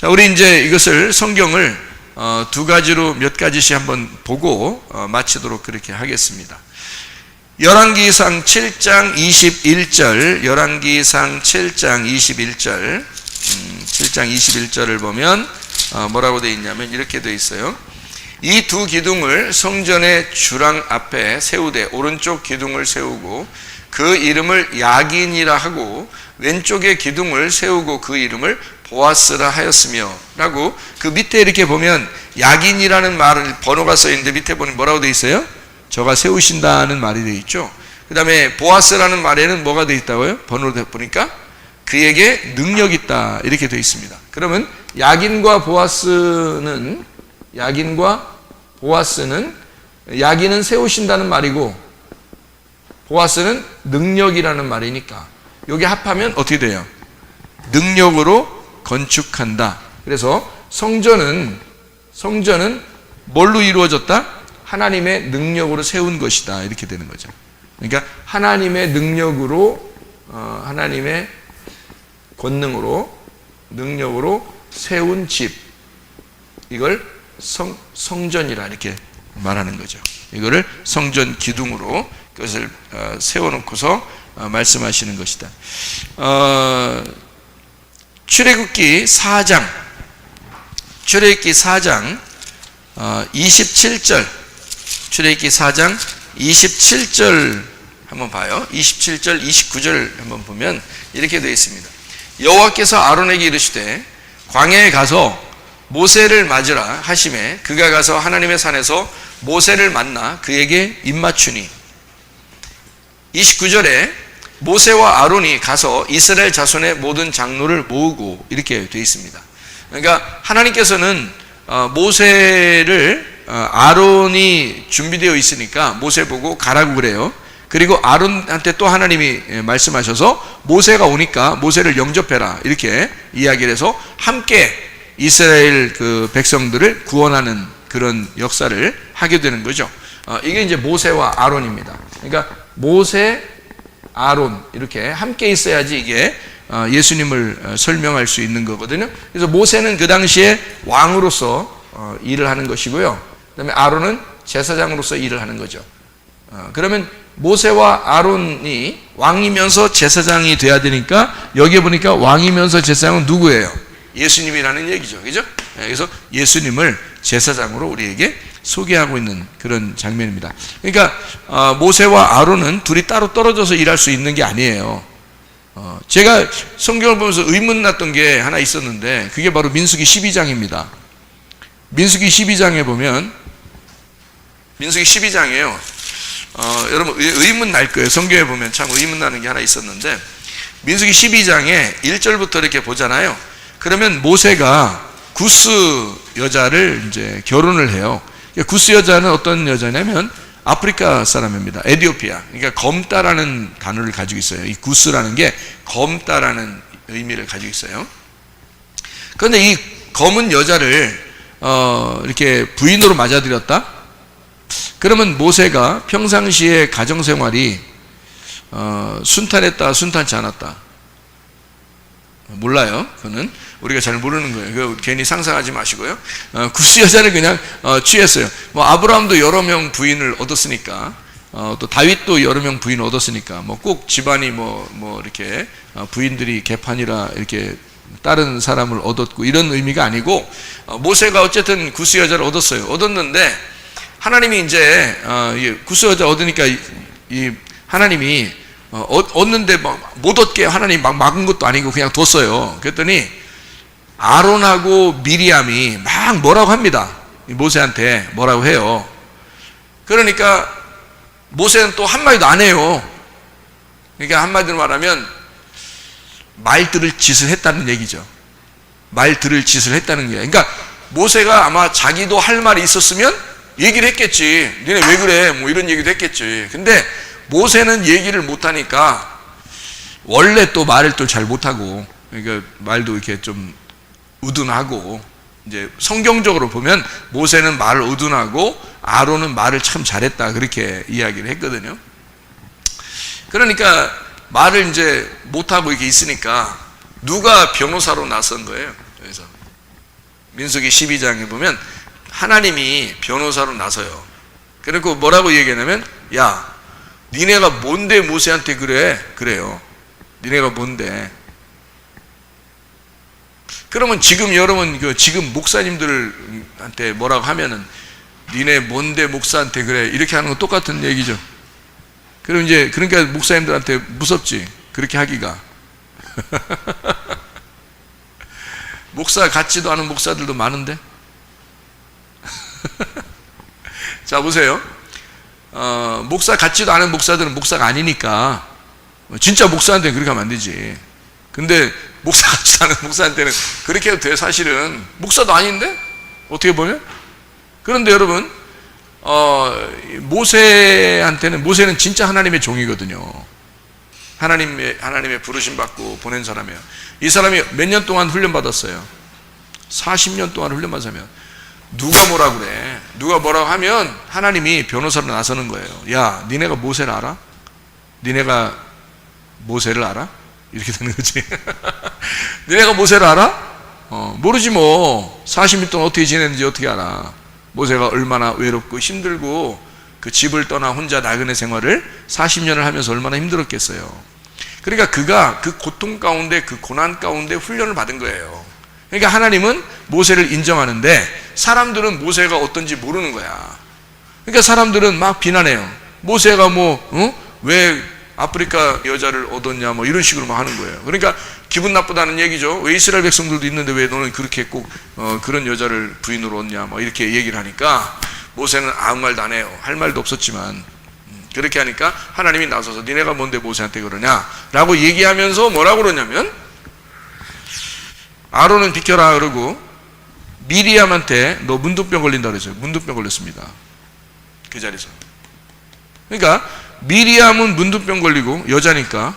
자, 우리 이제 이것을 성경을 두 가지로 몇 가지씩 한번 보고 마치도록 그렇게 하겠습니다. 열왕기상 7장 21절, 열왕기상 7장 21절, 7장 21절을 보면 뭐라고 되어 있냐면 이렇게 되어 있어요. 이 두 기둥을 성전의 주랑 앞에 세우되 오른쪽 기둥을 세우고 그 이름을 야긴이라 하고 왼쪽의 기둥을 세우고 그 이름을 보아스라 하였으며 라고, 그 밑에 이렇게 보면 야긴이라는 말을 번호가 써 있는데 밑에 보면 뭐라고 되어 있어요? 저가 세우신다는 말이 되어 있죠. 그 다음에 보아스라는 말에는 뭐가 되어 있다고요? 번호로 보니까 그에게 능력이 있다 이렇게 되어 있습니다. 그러면 야긴과 보아스는 야긴은 세우신다는 말이고 보아스는 능력이라는 말이니까 여기 합하면 어떻게 돼요? 능력으로 건축한다. 그래서 성전은 뭘로 이루어졌다? 하나님의 능력으로 세운 것이다 이렇게 되는 거죠. 그러니까 하나님의 능력으로 하나님의 능력으로 세운 집, 이걸 성전이라 이렇게 말하는 거죠. 이거를 성전 기둥으로 그것을 세워놓고서 말씀하시는 것이다. 출애굽기 4장 27절, 출애굽기 4장 27절 한번 봐요. 27절 29절 한번 보면 이렇게 되어 있습니다. 여호와께서 아론에게 이르시되 광야에 가서 모세를 맞으라 하시매 그가 가서 하나님의 산에서 모세를 만나 그에게 입맞추니, 29절에 모세와 아론이 가서 이스라엘 자손의 모든 장로를 모으고 이렇게 되어 있습니다. 그러니까 하나님께서는 모세를 아론이 준비되어 있으니까 모세 보고 가라고 그래요. 그리고 아론한테 또 하나님이 말씀하셔서 모세가 오니까 모세를 영접해라 이렇게 이야기를 해서 함께 이스라엘 그 백성들을 구원하는 그런 역사를 하게 되는 거죠. 이게 이제 모세와 아론입니다. 그러니까 모세, 아론 이렇게 함께 있어야지 이게 예수님을 설명할 수 있는 거거든요. 그래서 모세는 그 당시에 왕으로서 일을 하는 것이고요. 그다음에 아론은 제사장으로서 일을 하는 거죠. 그러면 모세와 아론이 왕이면서 제사장이 돼야 되니까 여기에 보니까 왕이면서 제사장은 누구예요? 예수님이라는 얘기죠. 그죠? 그래서 예수님을 제사장으로 우리에게 소개하고 있는 그런 장면입니다. 그러니까 모세와 아론은 둘이 따로 떨어져서 일할 수 있는 게 아니에요. 제가 성경을 보면서 의문 났던 게 하나 있었는데 그게 바로 민수기 12장입니다. 민수기 12장에 보면 민수기 12장이에요. 여러분 의문 날 거예요. 성경에 보면 참 의문 나는 게 하나 있었는데 민수기 12장에 1절부터 이렇게 보잖아요. 그러면 모세가 구스 여자를 이제 결혼을 해요. 구스 여자는 어떤 여자냐면 아프리카 사람입니다. 에티오피아. 그러니까 검다라는 단어를 가지고 있어요. 이 구스라는 게 검다라는 의미를 가지고 있어요. 그런데 이 검은 여자를 이렇게 부인으로 맞아들였다? 그러면 모세가 평상시에 가정생활이 순탄했다, 순탄치 않았다? 몰라요. 그거는 우리가 잘 모르는 거예요. 그거 괜히 상상하지 마시고요. 구스 여자를 그냥 취했어요. 뭐 아브라함도 여러 명 부인을 얻었으니까, 또 다윗도 여러 명 부인을 얻었으니까, 뭐 꼭 집안이 뭐 이렇게 부인들이 개판이라 이렇게 다른 사람을 얻었고 이런 의미가 아니고, 모세가 어쨌든 구스 여자를 얻었어요. 얻었는데 하나님이 이제 구스 여자 얻으니까 이 하나님이 얻는데 못 얻게 하나님 막 막은 것도 아니고 그냥 뒀어요. 그랬더니 아론하고 미리암이 막 뭐라고 합니다. 모세한테 뭐라고 해요. 그러니까 모세는 또 한마디도 안 해요. 그러니까 한마디로 말하면 말 들을 짓을 했다는 얘기죠. 말 들을 짓을 했다는 거예요. 그러니까 모세가 아마 자기도 할 말이 있었으면 얘기를 했겠지. 너네 왜 그래? 뭐 이런 얘기도 했겠지. 근데 모세는 얘기를 못하니까 원래 또 말을 또 잘 못하고, 그러니까 말도 이렇게 좀 우둔하고, 이제 성경적으로 보면 모세는 말을 우둔하고 아론은 말을 참 잘했다 그렇게 이야기를 했거든요. 그러니까 말을 이제 못하고 이렇게 있으니까 누가 변호사로 나선 거예요. 그래서 민수기 12장에 보면 하나님이 변호사로 나서요. 그리고 뭐라고 얘기하냐면, 야, 니네가 뭔데 모세한테 그래요. 니네가 뭔데. 그러면 지금 여러분, 지금 목사님들한테 뭐라고 하면은, 니네 뭔데 목사한테 그래, 이렇게 하는 건 똑같은 얘기죠. 그럼 이제 그러니까 목사님들한테 무섭지, 그렇게 하기가. 목사 같지도 않은 목사들도 많은데. 자, 보세요. 목사 같지도 않은 목사들은 목사가 아니니까 진짜 목사한테는 그렇게 하면 안 되지. 근데 목사 같지도 않은 목사한테는 그렇게 해도 돼. 사실은 목사도 아닌데, 어떻게 보면. 그런데 여러분, 모세는 진짜 하나님의 종이거든요. 하나님의 부르심 받고 보낸 사람이에요. 이 사람이 몇 년 동안 훈련 받았어요? 40년 동안 훈련 받으면 누가 뭐라 그래? 누가 뭐라고 하면 하나님이 변호사로 나서는 거예요. 야, 니네가 모세를 알아? 니네가 모세를 알아? 이렇게 되는 거지. 니네가 모세를 알아? 모르지 뭐. 40년 동안 어떻게 지냈는지 어떻게 알아? 모세가 얼마나 외롭고 힘들고 그 집을 떠나 혼자 나그네 생활을 40년을 하면서 얼마나 힘들었겠어요. 그러니까 그가 그 고통 가운데, 그 고난 가운데 훈련을 받은 거예요. 그러니까 하나님은 모세를 인정하는데 사람들은 모세가 어떤지 모르는 거야. 그러니까 사람들은 막 비난해요. 모세가 왜 아프리카 여자를 얻었냐, 뭐 이런 식으로 막 하는 거예요. 그러니까 기분 나쁘다는 얘기죠. 왜 이스라엘 백성들도 있는데 왜 너는 그렇게 꼭 그런 여자를 부인으로 얻냐, 뭐 이렇게 얘기를 하니까 모세는 아무 말도 안 해요. 할 말도 없었지만. 그렇게 하니까 하나님이 나서서 니네가 뭔데 모세한테 그러냐 라고 얘기하면서 뭐라고 그러냐면, 아론은 비켜라 그러고 미리암한테 너 문둥병 걸린다 그랬어요. 문둥병 걸렸습니다. 그 자리에서. 그러니까 미리암은 문둥병 걸리고 여자니까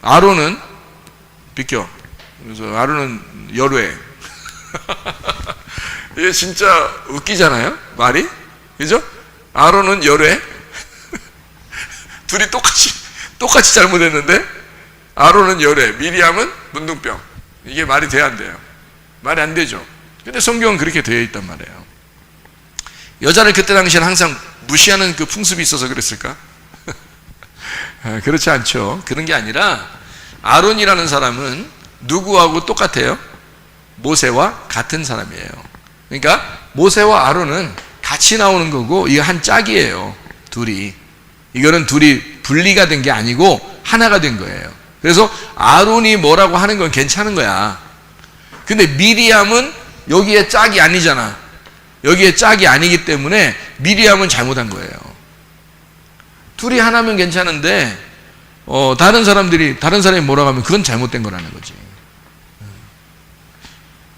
아론은 비켜. 그래서 아론은 열외. 이게 진짜 웃기잖아요, 말이. 그죠? 아론은 열외. 둘이 똑같이 잘못했는데 아론은 열외, 미리암은 문둥병. 이게 말이 돼야 안 돼요? 말이 안 되죠. 근데 성경은 그렇게 되어 있단 말이에요. 여자를 그때 당시에는 항상 무시하는 그 풍습이 있어서 그랬을까? 그렇지 않죠. 그런 게 아니라 아론이라는 사람은 누구하고 똑같아요? 모세와 같은 사람이에요. 그러니까 모세와 아론은 같이 나오는 거고, 이게 한 짝이에요. 둘이. 이거는 둘이 분리가 된 게 아니고 하나가 된 거예요. 그래서 아론이 뭐라고 하는 건 괜찮은 거야. 근데 미리암은 여기에 짝이 아니잖아. 여기에 짝이 아니기 때문에 미리암은 잘못한 거예요. 둘이 하나면 괜찮은데 다른 사람이 뭐라고 하면 그건 잘못된 거라는 거지.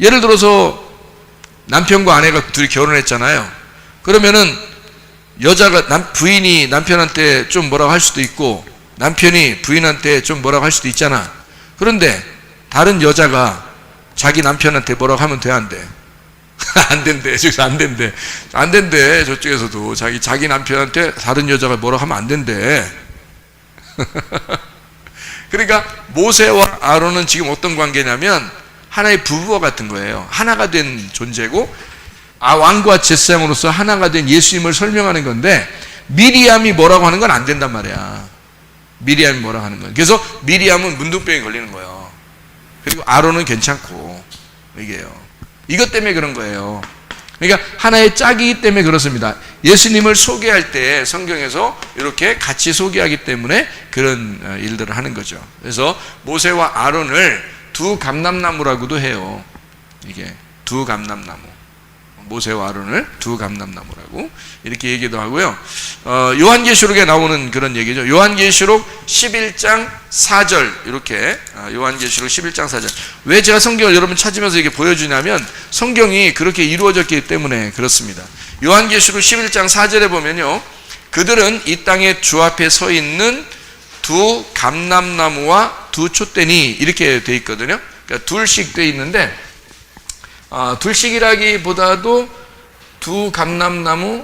예를 들어서 남편과 아내가 둘이 결혼했잖아요. 그러면은 부인이 남편한테 좀 뭐라고 할 수도 있고 남편이 부인한테 좀 뭐라고 할 수도 있잖아. 그런데 다른 여자가 자기 남편한테 뭐라고 하면 돼, 안 돼? 안 된대. 저기서 안 된대. 안 된대. 저쪽에서도 자기 남편한테 다른 여자가 뭐라고 하면 안 된대. 그러니까 모세와 아론은 지금 어떤 관계냐면 하나의 부부와 같은 거예요. 하나가 된 존재고, 왕과 제사장으로서 하나가 된 예수님을 설명하는 건데, 미리암이 뭐라고 하는 건 안 된단 말이야. 미리암이 뭐라고 하는 건. 그래서 미리암은 문둥병이 걸리는 거예요. 그리고 아론은 괜찮고, 이게요. 이것 때문에 그런 거예요. 그러니까 하나의 짝이기 때문에 그렇습니다. 예수님을 소개할 때 성경에서 이렇게 같이 소개하기 때문에 그런 일들을 하는 거죠. 그래서 모세와 아론을 두 감람나무라고도 해요. 이게 두 감람나무. 모세와 아론을 두 감람나무라고 이렇게 얘기도 하고요. 요한계시록에 나오는 그런 얘기죠. 요한계시록 11장 4절 이렇게 요한계시록 11장 4절. 왜 제가 성경을 여러분 찾으면서 이렇게 보여주냐면 성경이 그렇게 이루어졌기 때문에 그렇습니다. 요한계시록 11장 4절에 보면요, 그들은 이 땅에 주 앞에 서 있는 두 감람나무와 두 촛대니 이렇게 돼 있거든요. 그러니까 둘씩 돼 있는데, 둘씩이라기보다도 두 감람나무,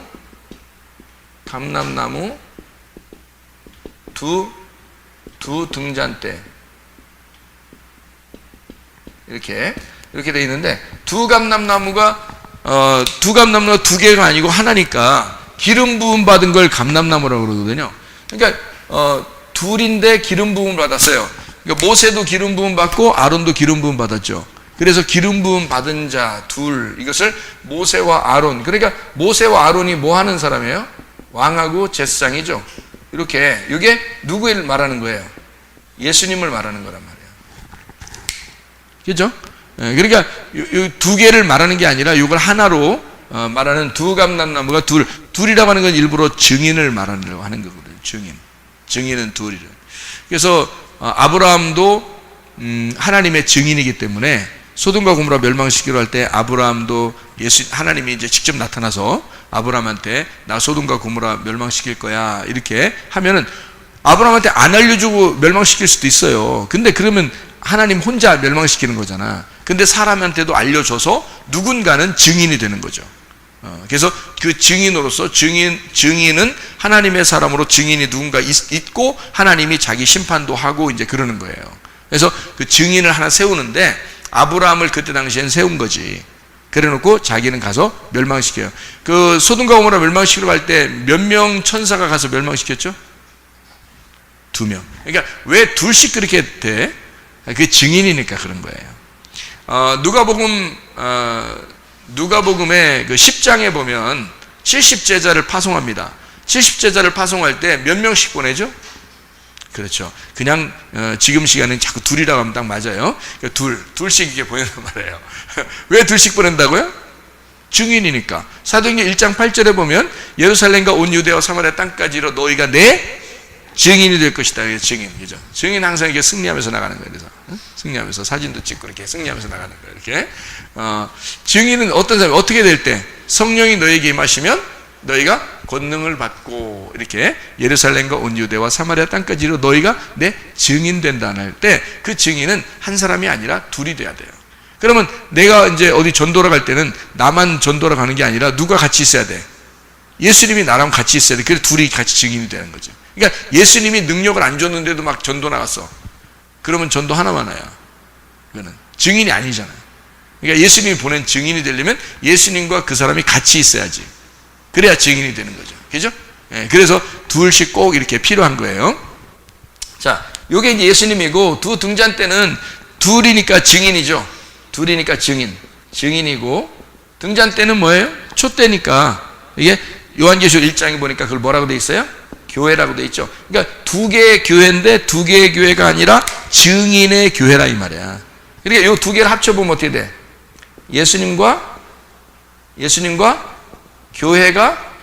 두 등잔대 이렇게 이렇게 돼 있는데 두 감람나무가 두 개가 아니고 하나니까 기름 부음 받은 걸 감람나무라고 그러거든요. 그러니까 둘인데 기름 부음 받았어요. 그러니까 모세도 기름 부음 받고 아론도 기름 부음 받았죠. 그래서 기름 부음 받은 자 둘, 이것을 모세와 아론. 그러니까 모세와 아론이 뭐 하는 사람이에요? 왕하고 제사장이죠. 이렇게 이게 누구를 말하는 거예요? 예수님을 말하는 거란 말이에요. 그죠? 그러니까 두 개를 말하는 게 아니라 이걸 하나로 말하는 두 감람나무가 둘이라고 하는 건 일부러 증인을 말하려고 하는 거거든요. 증인은 둘이래. 그래서 아브라함도 하나님의 증인이기 때문에 소돔과 고모라 멸망시키려 할 때 아브라함도 하나님이 이제 직접 나타나서 아브라함한테 나 소돔과 고모라 멸망시킬 거야 이렇게 하면은 아브라함한테 안 알려주고 멸망시킬 수도 있어요. 근데 그러면 하나님 혼자 멸망시키는 거잖아. 근데 사람한테도 알려줘서 누군가는 증인이 되는 거죠. 그래서 그 증인으로서 증인은 하나님의 사람으로 증인이 누군가 있고 하나님이 자기 심판도 하고 이제 그러는 거예요. 그래서 그 증인을 하나 세우는데 아브라함을 그때 당시엔 세운 거지. 그래 놓고 자기는 가서 멸망시켜요. 그 소돔과 고모라 멸망시키러 갈 때 몇 명 천사가 가서 멸망시켰죠? 2명. 그러니까 왜 둘씩 그렇게 돼? 그게 증인이니까 그런 거예요. 누가복음의 그 10장에 보면 70제자를 파송합니다. 70제자를 파송할 때 몇 명씩 보내죠? 그렇죠. 그냥 지금 시간은 자꾸 둘이라고 하면 딱 맞아요. 그러니까 둘씩 이렇게 보낸단 말이에요. 왜 둘씩 보낸다고요? 증인이니까. 사도행전 1장 8절에 보면 예루살렘과 온 유대와 사마리아 땅까지로 너희가 내 증인이 될 것이다. 증인, 그죠? 증인 항상 이렇게 승리하면서 나가는 거예요. 그래서 승리하면서 사진도 찍고 이렇게 승리하면서 나가는 거예요. 이렇게 증인은 어떤 사람이 어떻게 될 때 성령이 너에게 임하시면 너희가 권능을 받고 이렇게 예루살렘과 온 유대와 사마리아 땅까지로 너희가 내 증인 된다 할 때 그 증인은 한 사람이 아니라 둘이 돼야 돼요. 그러면 내가 이제 어디 전도를 갈 때는 나만 전도를 가는 게 아니라 누가 같이 있어야 돼? 예수님이 나랑 같이 있어야 돼. 그래서 둘이 같이 증인이 되는 거죠. 그러니까 예수님이 능력을 안 줬는데도 막 전도 나갔어. 그러면 전도 하나만 와요. 그거는 증인이 아니잖아요. 그러니까 예수님이 보낸 증인이 되려면 예수님과 그 사람이 같이 있어야지. 그래야 증인이 되는 거죠. 그죠? 예, 그래서 둘씩 꼭 이렇게 필요한 거예요. 자, 요게 이제 예수님이고 두 등잔 때는 둘이니까 증인이죠. 둘이니까 증인이고 등잔 때는 뭐예요? 촛대니까 이게 요한계시록 1장에 보니까 그걸 뭐라고 돼 있어요? 교회라고 돼 있죠. 그러니까 두 개의 교회인데 두 개의 교회가 아니라 증인의 교회라 이 말이야. 그러니까 요 두 개를 합쳐보면 어떻게 돼? 예수님과 교회가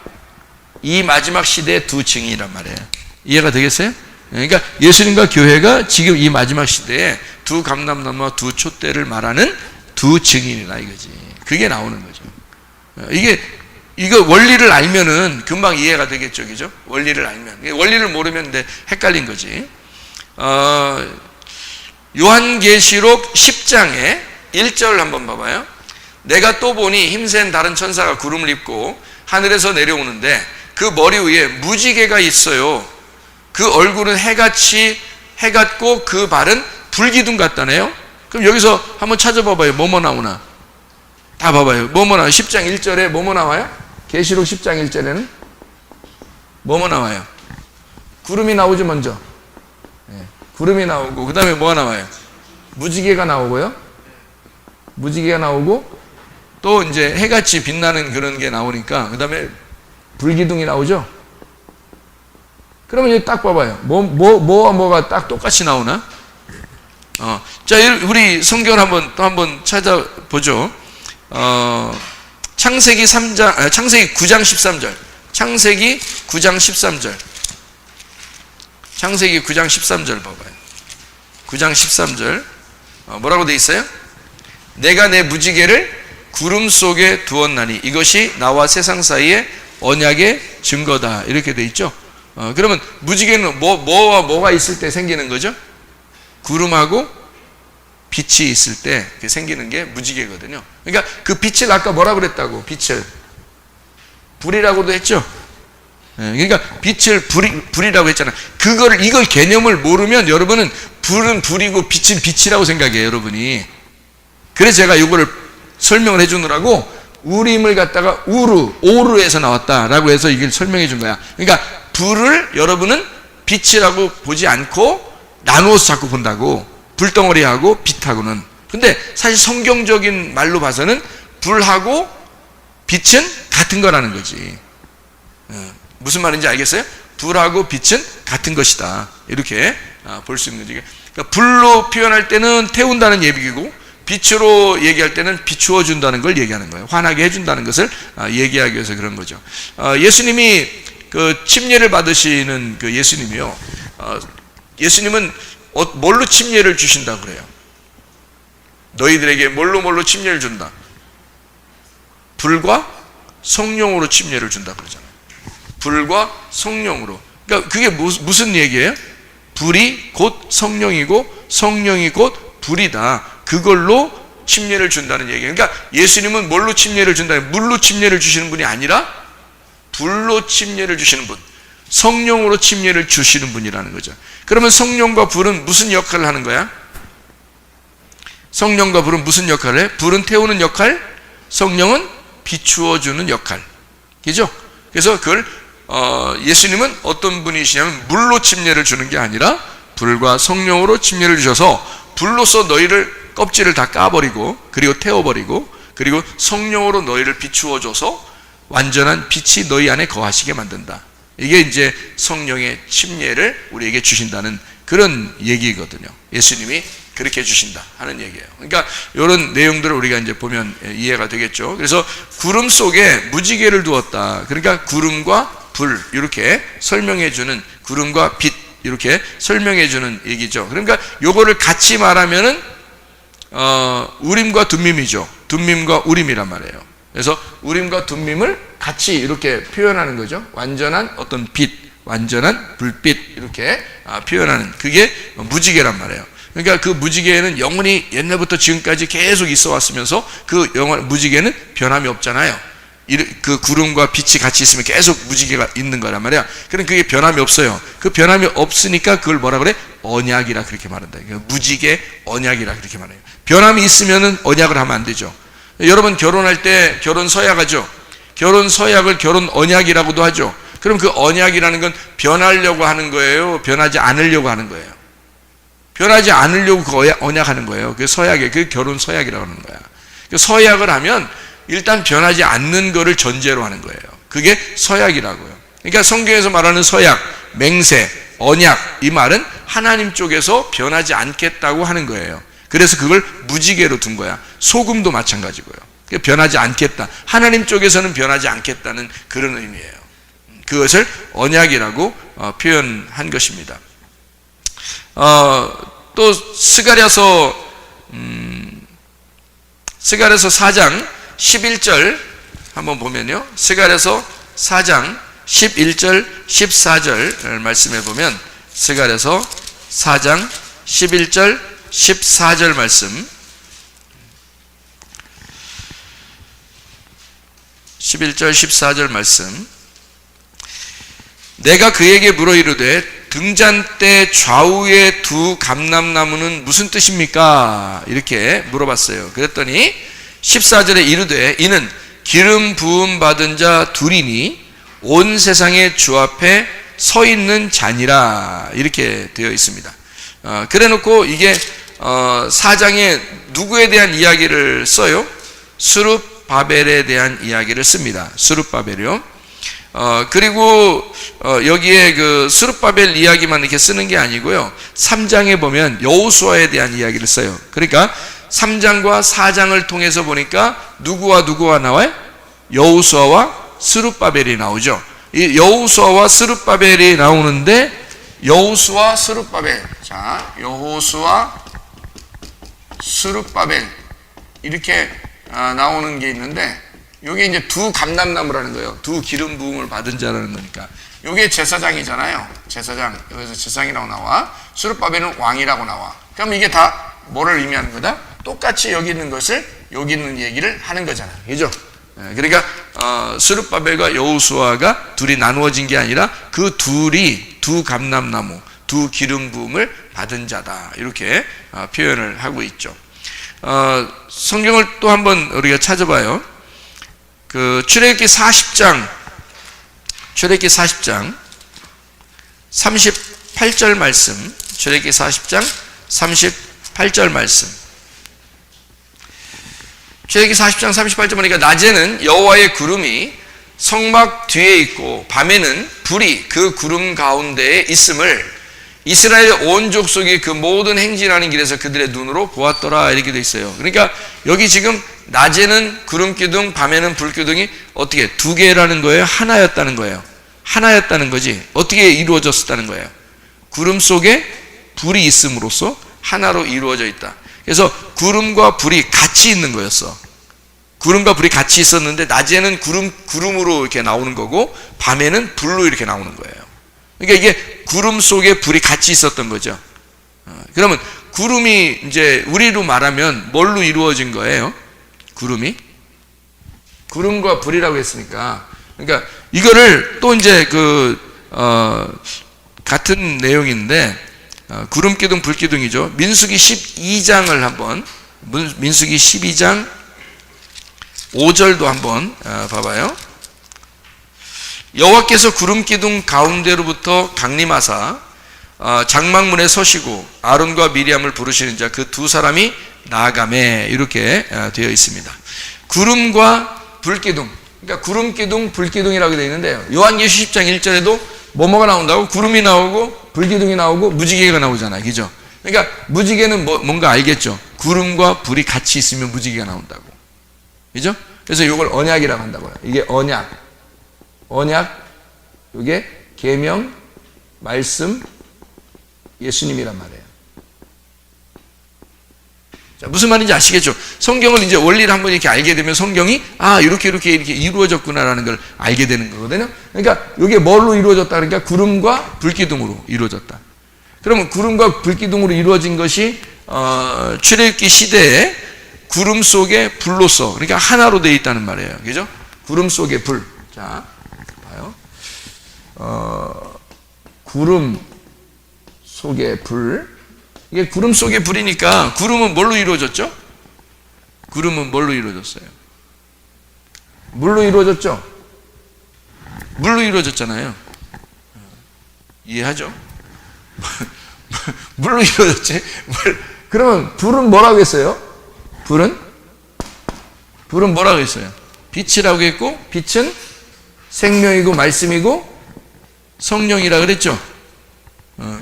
이 마지막 시대의 두 증인이란 말이에요. 이해가 되겠어요? 그러니까 예수님과 교회가 지금 이 마지막 시대에 두 감람나무와 두 촛대를 말하는 두 증인이라 이거지. 그게 나오는 거죠. 이거 원리를 알면은 금방 이해가 되겠죠, 그죠? 원리를 알면. 원리를 모르면 근데 헷갈린 거지. 요한계시록 10장에 1절 한번 봐봐요. 내가 또 보니 힘센 다른 천사가 구름을 입고 하늘에서 내려오는데 그 머리 위에 무지개가 있어요. 그 얼굴은 해 같고 그 발은 불기둥 같다네요. 그럼 여기서 한번 찾아봐봐요. 뭐뭐 나오나? 다 봐봐요. 뭐뭐 나와요? 10장 1절에 뭐뭐 나와요? 계시록 10장 1절에는 뭐뭐 나와요? 구름이 나오죠 먼저. 구름이 나오고 그 다음에 뭐가 나와요? 무지개가 나오고요. 무지개가 나오고 또 이제 해같이 빛나는 그런 게 나오니까 그 다음에 불기둥이 나오죠. 그러면 이제 딱 봐봐요. 뭐와 뭐가 딱 똑같이 나오나? 자, 우리 성경을 한번 찾아보죠. 창세기 9장 13절. 창세기 9장 13절. 창세기 9장 13절 봐봐요. 9장 13절. 뭐라고 돼 있어요? 내가 내 무지개를 구름 속에 두었나니 이것이 나와 세상 사이에 언약의 증거다. 이렇게 돼 있죠. 그러면 무지개는 뭐와 뭐가 있을 때 생기는 거죠? 구름하고 빛이 있을 때 생기는 게 무지개거든요. 그러니까 그 빛을 아까 뭐라고 그랬다고? 빛을 불이라고도 했죠. 그러니까 빛을 불이라고 했잖아요. 이걸 개념을 모르면 여러분은 불은 불이고 빛은 빛이라고 생각해요, 여러분이. 그래서 제가 이거를 설명을 해주느라고 우림을 갖다가 오르에서 나왔다라고 해서 이걸 설명해 준 거야. 그러니까 불을 여러분은 빛이라고 보지 않고 나누어서 자꾸 본다고. 불덩어리하고 빛하고는. 근데 사실 성경적인 말로 봐서는 불하고 빛은 같은 거라는 거지. 무슨 말인지 알겠어요? 불하고 빛은 같은 것이다. 이렇게 볼 수 있는 거지. 그러니까 불로 표현할 때는 태운다는 얘기고, 빛으로 얘기할 때는 비추어 준다는 걸 얘기하는 거예요. 환하게 해준다는 것을 얘기하기 위해서 그런 거죠. 예수님이 그 침례를 받으시는 그 예수님이요. 예수님은 뭘로 침례를 주신다 그래요? 너희들에게 뭘로 침례를 준다? 불과 성령으로 침례를 준다 그러잖아요. 불과 성령으로. 그러니까 그게 무슨 얘기예요? 불이 곧 성령이고 성령이 곧 불이다. 그걸로 침례를 준다는 얘기예요. 그러니까 예수님은 뭘로 침례를 준다? 물로 침례를 주시는 분이 아니라 불로 침례를 주시는 분, 성령으로 침례를 주시는 분이라는 거죠. 그러면 성령과 불은 무슨 역할을 하는 거야? 성령과 불은 무슨 역할을 해? 불은 태우는 역할, 성령은 비추어 주는 역할. 그죠? 그래서 그걸 예수님은 어떤 분이시냐면 물로 침례를 주는 게 아니라 불과 성령으로 침례를 주셔서 불로서 너희를 껍질을 다 까버리고 그리고 태워버리고 그리고 성령으로 너희를 비추어줘서 완전한 빛이 너희 안에 거하시게 만든다. 이게 이제 성령의 침례를 우리에게 주신다는 그런 얘기거든요. 예수님이 그렇게 해주신다 하는 얘기예요. 그러니까 이런 내용들을 우리가 이제 보면 이해가 되겠죠. 그래서 구름 속에 무지개를 두었다. 그러니까 구름과 불 이렇게 설명해주는, 구름과 빛 이렇게 설명해주는 얘기죠. 그러니까 요거를 같이 말하면은 우림과 둠밈이죠. 둠밈과 우림이란 말이에요. 그래서 우림과 둠밈을 같이 이렇게 표현하는 거죠. 완전한 어떤 빛, 완전한 불빛 이렇게 표현하는, 그게 무지개란 말이에요. 그러니까 그 무지개는 영원히 옛날부터 지금까지 계속 있어 왔으면서 그 무지개는 변함이 없잖아요. 그 구름과 빛이 같이 있으면 계속 무지개가 있는 거란 말이야. 그럼 그게 변함이 없어요. 그 변함이 없으니까 그걸 뭐라 그래? 언약이라 그렇게 말한다. 무지개 언약이라 그렇게 말해요. 변함이 있으면은 언약을 하면 안 되죠. 여러분 결혼할 때 결혼 서약하죠. 결혼 서약을 결혼 언약이라고도 하죠. 그럼 그 언약이라는 건 변하려고 하는 거예요? 변하지 않으려고 하는 거예요? 변하지 않으려고 그 언약하는 거예요. 그 서약에, 그 결혼 서약이라고 하는 거야. 그 서약을 하면 일단 변하지 않는 거를 전제로 하는 거예요. 그게 서약이라고요. 그러니까 성경에서 말하는 서약, 맹세, 언약, 이 말은 하나님 쪽에서 변하지 않겠다고 하는 거예요. 그래서 그걸 무지개로 둔 거야. 소금도 마찬가지고요. 변하지 않겠다. 하나님 쪽에서는 변하지 않겠다는 그런 의미예요. 그것을 언약이라고 표현한 것입니다. 또 스가랴서 4장 11절 한번 보면요. 스가랴서 4장 11절 14절 말씀해 보면 스가랴서 4장 11절 14절 말씀, 11절 14절 말씀. 내가 그에게 물어 이르되 등잔대 좌우의 두 감람나무는 무슨 뜻입니까? 이렇게 물어봤어요. 그랬더니 14절에 이르되 이는 기름 부음 받은 자 둘이니 온 세상의 주 앞에 서 있는 자니라, 이렇게 되어 있습니다. 그래 놓고 이게 4장에 누구에 대한 이야기를 써요? 스룹바벨에 대한 이야기를 씁니다. 스룹바벨이요. 그리고 여기에 그 스룹바벨 이야기만 이렇게 쓰는 게 아니고요. 3장에 보면 여호수아에 대한 이야기를 써요. 그러니까 3장과 4장을 통해서 보니까 누구와 나와요? 여호수아와 스룹바벨이 나오죠. 이 여호수아와 스룹바벨이 나오는데, 여호수아 스룹바벨, 자 여호수아 스룹바벨 이렇게 나오는 게 있는데, 이게 이제 두 감람나무라는 거예요. 두 기름 부음을 받은 자라는 거니까. 이게 제사장이잖아요. 제사장, 여기서 제사장이라고 나와. 스룹바벨은 왕이라고 나와. 그럼 이게 다 뭐를 의미하는 거다? 똑같이 여기 있는 것을 여기 있는 얘기를 하는 거잖아요. 그죠? 그러니까 스룹바벨과 여호수아가 둘이 나누어진 게 아니라 그 둘이 두 감람나무, 두 기름 부음을 받은 자다, 이렇게 표현을 하고 있죠. 성경을 또 한번 우리가 찾아봐요. 그 출애굽기 40장 38절 말씀, 출애굽기 40장 38절 말씀. 출애굽기 40장 38절 보니까 낮에는 여호와의 구름이 성막 뒤에 있고 밤에는 불이 그 구름 가운데에 있음을 이스라엘 온 족속이 그 모든 행진하는 길에서 그들의 눈으로 보았더라, 이렇게 돼 있어요. 그러니까 여기 지금 낮에는 구름기둥, 밤에는 불기둥이 어떻게 두 개라는 거예요? 하나였다는 거예요. 하나였다는 거지. 어떻게 이루어졌다는 거예요? 구름 속에 불이 있음으로써 하나로 이루어져 있다. 그래서 구름과 불이 같이 있는 거였어. 구름과 불이 같이 있었는데 낮에는 구름으로 이렇게 나오는 거고 밤에는 불로 이렇게 나오는 거예요. 그러니까 이게 구름 속에 불이 같이 있었던 거죠. 그러면 구름이 이제 우리로 말하면 뭘로 이루어진 거예요? 구름이? 구름과 불이라고 했으니까. 그러니까 이거를 또 이제 같은 내용인데, 구름기둥, 불기둥이죠. 민수기 12장을 한번, 민수기 12장 5절도 한번 봐봐요. 여호와께서 구름기둥 가운데로부터 강림하사 장막문에 서시고 아론과 미리암을 부르시는 자 그 두 사람이 나아가매, 이렇게 되어 있습니다. 구름과 불기둥, 그러니까 구름기둥, 불기둥이라고 되어 있는데요. 요한계시 10장 1절에도 뭐뭐가 나온다고? 구름이 나오고 불기둥이 나오고 무지개가 나오잖아요. 그죠? 그러니까 무지개는 뭔가 알겠죠? 구름과 불이 같이 있으면 무지개가 나온다고. 그죠? 그래서 이걸 언약이라고 한다고요. 이게 언약, 이게 계명, 말씀, 예수님이란 말이에요. 자, 무슨 말인지 아시겠죠? 성경을 이제 원리를 한번 이렇게 알게 되면 성경이 이렇게 이루어졌구나라는 걸 알게 되는 거거든요. 그러니까 이게 뭘로 이루어졌다? 그러니까 구름과 불기둥으로 이루어졌다. 그러면 구름과 불기둥으로 이루어진 것이 출애굽기 시대에 구름 속에 불로서, 그러니까 하나로 되어 있다는 말이에요. 그죠? 구름 속에 불. 자, 봐요. 구름 속에 불. 이게 구름 속에 불이니까 구름은 뭘로 이루어졌죠? 구름은 뭘로 이루어졌어요? 물로 이루어졌죠? 물로 이루어졌잖아요. 이해하죠? 물로 이루어졌지? 그러면 불은 뭐라고 했어요? 불은 뭐라고 했어요? 빛이라고 했고, 빛은 생명이고 말씀이고 성령이라 그랬죠.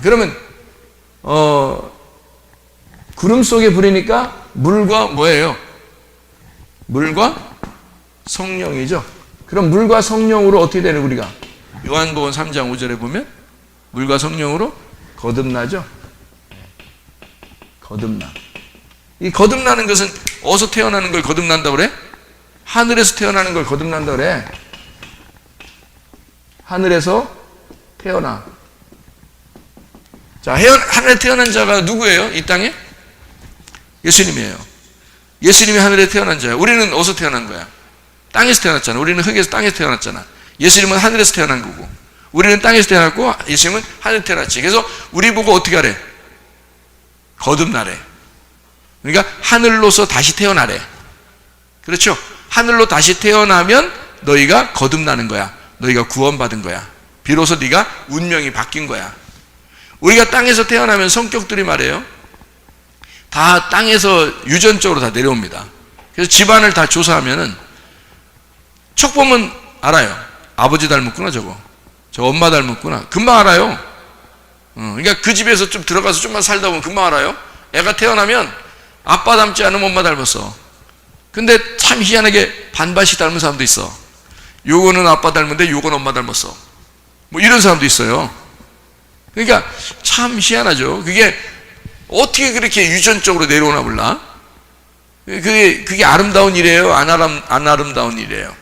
그러면 구름 속에 불이니까 물과 뭐예요? 물과 성령이죠. 그럼 물과 성령으로 어떻게 되는 우리가? 요한복음 3장 5절에 보면 물과 성령으로 거듭나죠. 거듭나. 이 거듭나는 것은 어디서 태어나는 걸 거듭난다고 그래? 하늘에서 태어나는 걸 거듭난다고 그래. 하늘에서 태어나. 자, 하늘에 태어난 자가 누구예요? 이 땅에? 예수님이에요. 예수님이 하늘에 태어난 자예요. 우리는 어디서 태어난 거야? 땅에서 태어났잖아. 우리는 흙에서 땅에서 태어났잖아. 예수님은 하늘에서 태어난 거고, 우리는 땅에서 태어났고 예수님은 하늘에서 태어났지. 그래서 우리 보고 어떻게 하래? 거듭나래. 그러니까 하늘로서 다시 태어나래. 그렇죠? 하늘로 다시 태어나면 너희가 거듭나는 거야. 너희가 구원받은 거야. 비로소 네가 운명이 바뀐 거야. 우리가 땅에서 태어나면 성격들이 말이에요, 다 땅에서 유전적으로 다 내려옵니다. 그래서 집안을 다 조사하면은 척 보면 알아요. 아버지 닮았구나, 저 엄마 닮았구나. 금방 알아요. 그러니까 그 집에서 좀 들어가서 좀만 살다 보면 금방 알아요. 애가 태어나면 아빠 닮지 않으면 엄마 닮았어. 근데 참 희한하게 반반씩 닮은 사람도 있어. 요거는 아빠 닮은데 요건 엄마 닮았어. 뭐 이런 사람도 있어요. 그러니까 참 희한하죠. 그게 어떻게 그렇게 유전적으로 내려오나 몰라. 그게 아름다운 일이에요? 안 아름다운 일이에요?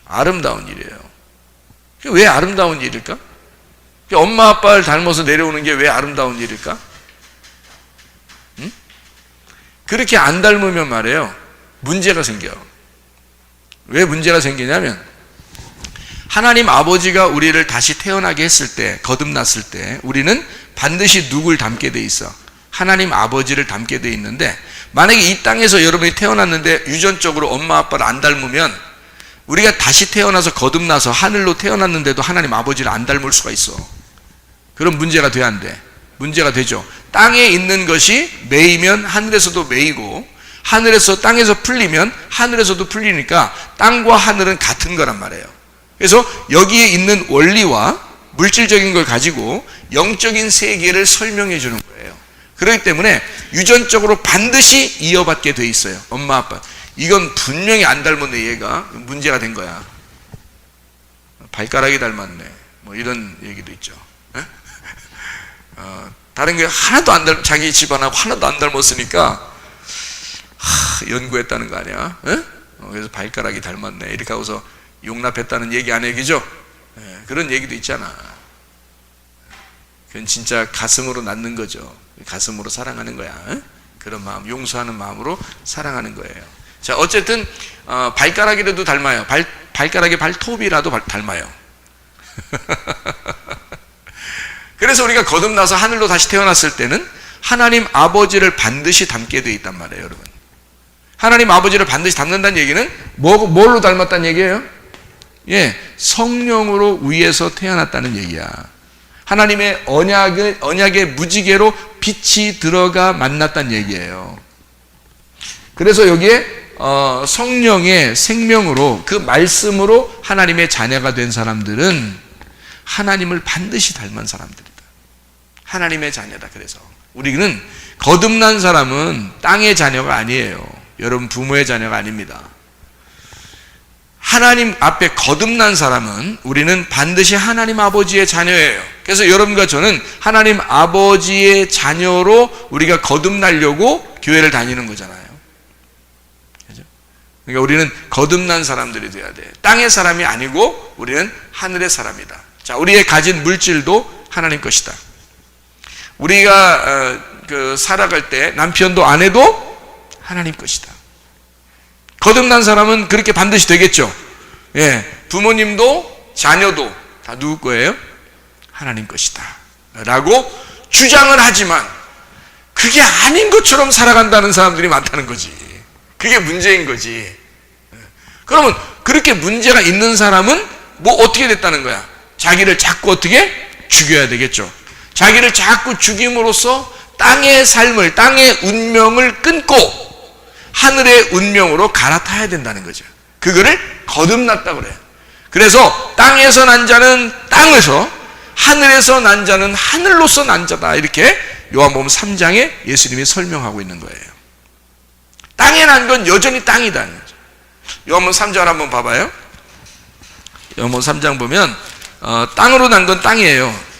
아름다운 일이에요. 그게 왜 아름다운 일일까? 엄마 아빠를 닮아서 내려오는 게 왜 아름다운 일일까? 응? 그렇게 안 닮으면 말이에요, 문제가 생겨. 왜 문제가 생기냐면, 하나님 아버지가 우리를 다시 태어나게 했을 때, 거듭났을 때 우리는 반드시 누굴 닮게 돼 있어? 하나님 아버지를 닮게 돼 있는데, 만약에 이 땅에서 여러분이 태어났는데 유전적으로 엄마 아빠를 안 닮으면 우리가 다시 태어나서 거듭나서 하늘로 태어났는데도 하나님 아버지를 안 닮을 수가 있어. 그런 문제가 돼야 안 돼? 문제가 되죠. 땅에 있는 것이 매이면 하늘에서도 매이고, 하늘에서 땅에서 풀리면 하늘에서도 풀리니까 땅과 하늘은 같은 거란 말이에요. 그래서 여기에 있는 원리와 물질적인 걸 가지고 영적인 세계를 설명해 주는 거예요. 그렇기 때문에 유전적으로 반드시 이어받게 돼 있어요. 엄마 아빠. 이건 분명히 안 닮은 얘가 문제가 된 거야. 발가락이 닮았네, 뭐 이런 얘기도 있죠. 다른 게 하나도 안 닮, 자기 집안하고 하나도 안 닮았으니까 연구했다는 거 아니야? 그래서 발가락이 닮았네 이렇게 하고서 용납했다는 얘기 안 얘기죠? 그런 얘기도 있잖아. 그건 진짜 가슴으로 낳는 거죠. 가슴으로 사랑하는 거야. 그런 마음, 용서하는 마음으로 사랑하는 거예요. 자, 어쨌든 발가락이라도 닮아요. 발가락의 발톱이라도 닮아요. 그래서 우리가 거듭나서 하늘로 다시 태어났을 때는 하나님 아버지를 반드시 닮게 돼 있단 말이에요, 여러분. 하나님 아버지를 반드시 닮는다는 얘기는 뭘로 닮았다는 얘기예요? 예, 성령으로 위에서 태어났다는 얘기야. 하나님의 언약의 무지개로 빛이 들어가 만났다는 얘기예요. 그래서 여기에 성령의 생명으로, 그 말씀으로 하나님의 자녀가 된 사람들은 하나님을 반드시 닮은 사람들이다. 하나님의 자녀다. 그래서 우리는 거듭난 사람은 땅의 자녀가 아니에요. 여러분 부모의 자녀가 아닙니다. 하나님 앞에 거듭난 사람은 우리는 반드시 하나님 아버지의 자녀예요. 그래서 여러분과 저는 하나님 아버지의 자녀로 우리가 거듭나려고 교회를 다니는 거잖아요. 그렇죠? 그러니까 우리는 거듭난 사람들이 돼야 돼. 땅의 사람이 아니고 우리는 하늘의 사람이다. 자, 우리의 가진 물질도 하나님 것이다. 우리가 살아갈 때 남편도 아내도 하나님 것이다. 거듭난 사람은 그렇게 반드시 되겠죠. 예, 부모님도 자녀도 다 누구 거예요? 하나님 것이다 라고 주장을 하지만 그게 아닌 것처럼 살아간다는 사람들이 많다는 거지. 그게 문제인 거지. 그러면 그렇게 문제가 있는 사람은 뭐 어떻게 됐다는 거야? 자기를 자꾸 어떻게? 죽여야 되겠죠. 자기를 자꾸 죽임으로써 땅의 삶을, 땅의 운명을 끊고 하늘의 운명으로 갈아타야 된다는 거죠. 그거를 거듭났다고 그래요. 그래서 땅에서 난 자는 땅에서, 하늘에서 난 자는 하늘로서 난 자다. 이렇게 요한복음 3장에 예수님이 설명하고 있는 거예요. 땅에 난 건 여전히 땅이다. 요한복음 3장 한번 봐봐요. 요한복음 3장 보면 땅으로 난 건 땅이에요.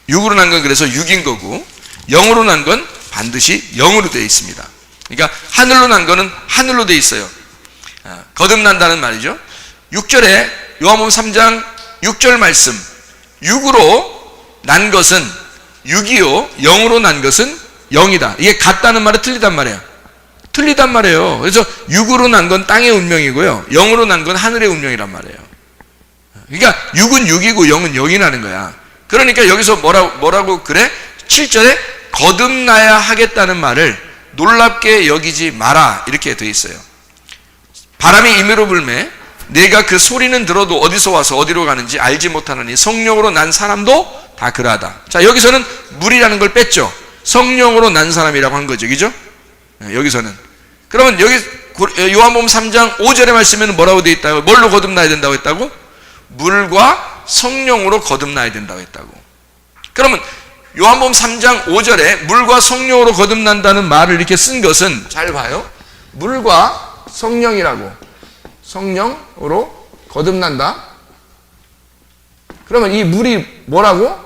육으로 난 건 그래서 육인 거고, 영으로 난 건 반드시 영으로 되어 있습니다. 그러니까 하늘로 난 거는 하늘로 되어 있어요. 거듭난다는 말이죠. 6절에 요한복음 3장 6절 말씀, 육으로 난 것은 육이요, 영으로 난 것은 영이다. 이게 같다는 말은 틀리단 말이에요. 틀리단 말이에요. 그래서 육으로 난 건 땅의 운명이고요, 영으로 난 건 하늘의 운명이란 말이에요. 그러니까 육은 육이고 영은 영이라는 거야. 그러니까 여기서 뭐라고 그래? 7절에 거듭나야 하겠다는 말을 놀랍게 여기지 마라 이렇게 돼 있어요. 바람이 임의로 불매 내가 그 소리는 들어도 어디서 와서 어디로 가는지 알지 못하느니 성령으로 난 사람도 다 그러하다. 자, 여기서는 물이라는 걸 뺐죠. 성령으로 난 사람이라고 한 거죠. 그죠? 여기서는. 그러면 여기 요한복음 3장 5절의 말씀에는 뭐라고 돼 있다고? 뭘로 거듭나야 된다고 했다고? 물과 성령으로 거듭나야 된다고 했다고. 그러면 요한복음 3장 5절에 물과 성령으로 거듭난다는 말을 이렇게 쓴 것은, 잘 봐요. 물과 성령이라고. 성령으로 거듭난다. 그러면 이 물이 뭐라고?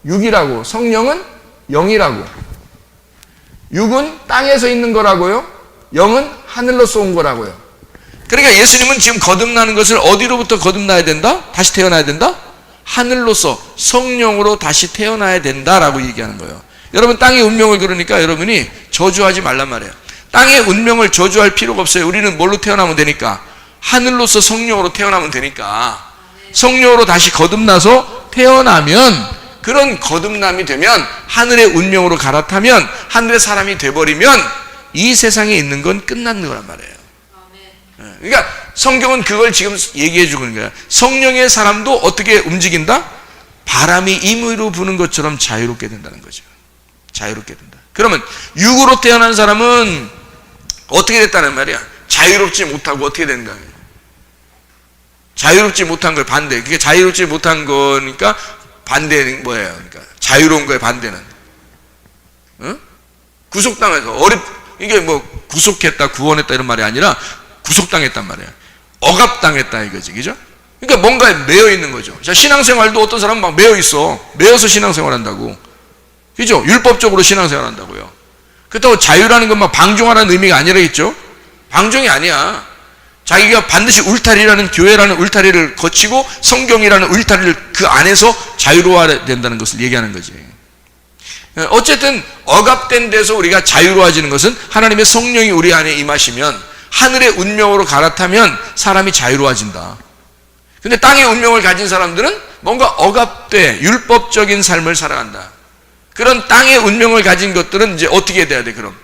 육이라고. 성령은 영이라고. 육은 땅에서 있는 거라고요, 영은 하늘로서 온 거라고요. 그러니까 예수님은 지금 거듭나는 것을 어디로부터 거듭나야 된다? 다시 태어나야 된다? 하늘로서 성령으로 다시 태어나야 된다라고 얘기하는 거예요. 여러분, 땅의 운명을 그러니까 여러분이 저주하지 말란 말이에요. 땅의 운명을 저주할 필요가 없어요. 우리는 뭘로 태어나면 되니까? 하늘로서 성령으로 태어나면 되니까. 성령으로 다시 거듭나서 태어나면, 그런 거듭남이 되면, 하늘의 운명으로 갈아타면, 하늘의 사람이 돼버리면 이 세상에 있는 건 끝났는 거란 말이에요. 그러니까 성경은 그걸 지금 얘기해 주고 있는 거야. 성령의 사람도 어떻게 움직인다? 바람이 임의로 부는 것처럼 자유롭게 된다는 거죠. 자유롭게 된다. 그러면 육으로 태어난 사람은 어떻게 됐다는 말이야? 자유롭지 못하고 어떻게 된다? 자유롭지 못한 걸 반대. 그게 자유롭지 못한 거니까 반대는 뭐예요? 그러니까 자유로운 거에 반대는 구속당해서 이게 뭐 구속했다, 구원했다 이런 말이 아니라 구속당했단 말이에요. 억압당했다 이거지, 그죠? 그러니까 뭔가에 매여 있는 거죠. 자, 신앙생활도 어떤 사람은 막 매여 있어. 매여서 신앙생활한다고, 그죠? 율법적으로 신앙생활한다고요. 그렇다고 자유라는 건 막 방종하라는 의미가 아니라겠죠? 방종이 아니야. 자기가 반드시 울타리라는, 교회라는 울타리를 거치고 성경이라는 울타리를 그 안에서 자유로워야 된다는 것을 얘기하는 거지. 어쨌든 억압된 데서 우리가 자유로워지는 것은 하나님의 성령이 우리 안에 임하시면, 하늘의 운명으로 갈아타면 사람이 자유로워진다. 근데 땅의 운명을 가진 사람들은 뭔가 억압돼 율법적인 삶을 살아간다. 그런 땅의 운명을 가진 것들은 이제 어떻게 돼야 돼? 그럼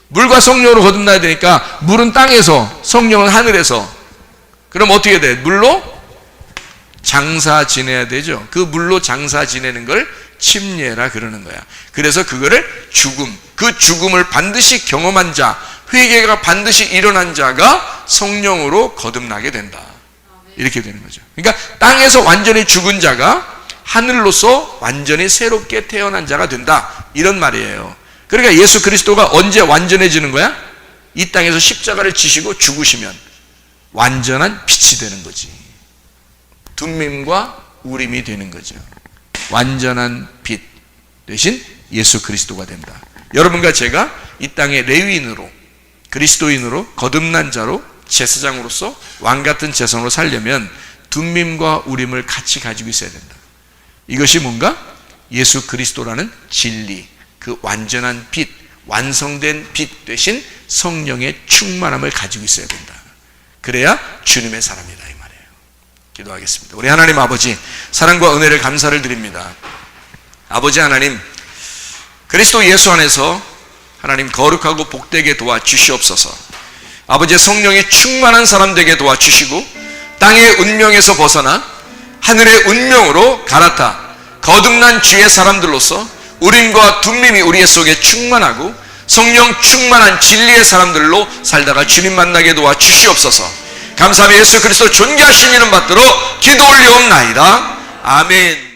물과 성령으로 거듭나야 되니까, 물은 땅에서, 성령은 하늘에서. 그럼 어떻게 돼? 물로 장사 지내야 되죠. 그 물로 장사 지내는 걸 침례라 그러는 거야. 그래서 그거를 죽음, 그 죽음을 반드시 경험한 자, 회개가 반드시 일어난 자가 성령으로 거듭나게 된다. 이렇게 되는 거죠. 그러니까 땅에서 완전히 죽은 자가 하늘로서 완전히 새롭게 태어난 자가 된다, 이런 말이에요. 그러니까 예수 그리스도가 언제 완전해지는 거야? 이 땅에서 십자가를 지시고 죽으시면 완전한 빛이 되는 거지. 둠밈과 우림이 되는 거죠. 완전한 빛 대신 예수 그리스도가 된다. 여러분과 제가 이 땅의 레위인으로, 그리스도인으로, 거듭난 자로, 제사장으로서 왕같은 제사장으로 살려면 둠밈과 우림을 같이 가지고 있어야 된다. 이것이 뭔가? 예수 그리스도라는 진리, 그 완전한 빛, 완성된 빛 대신 성령의 충만함을 가지고 있어야 된다. 그래야 주님의 사람이다, 이 말이에요. 기도하겠습니다. 우리 하나님 아버지, 사랑과 은혜를 감사를 드립니다. 아버지 하나님, 그리스도 예수 안에서 하나님 거룩하고 복되게 도와주시옵소서. 아버지의 성령이 충만한 사람 되게 도와주시고, 땅의 운명에서 벗어나 하늘의 운명으로 갈아타 거듭난 주의 사람들로서 우림과 둠밈이 우리의 속에 충만하고 성령 충만한 진리의 사람들로 살다가 주님 만나게 도와주시옵소서. 감사하며 예수 그리스도 존귀하신 이름 받들어 기도 올리옵나이다. 아멘.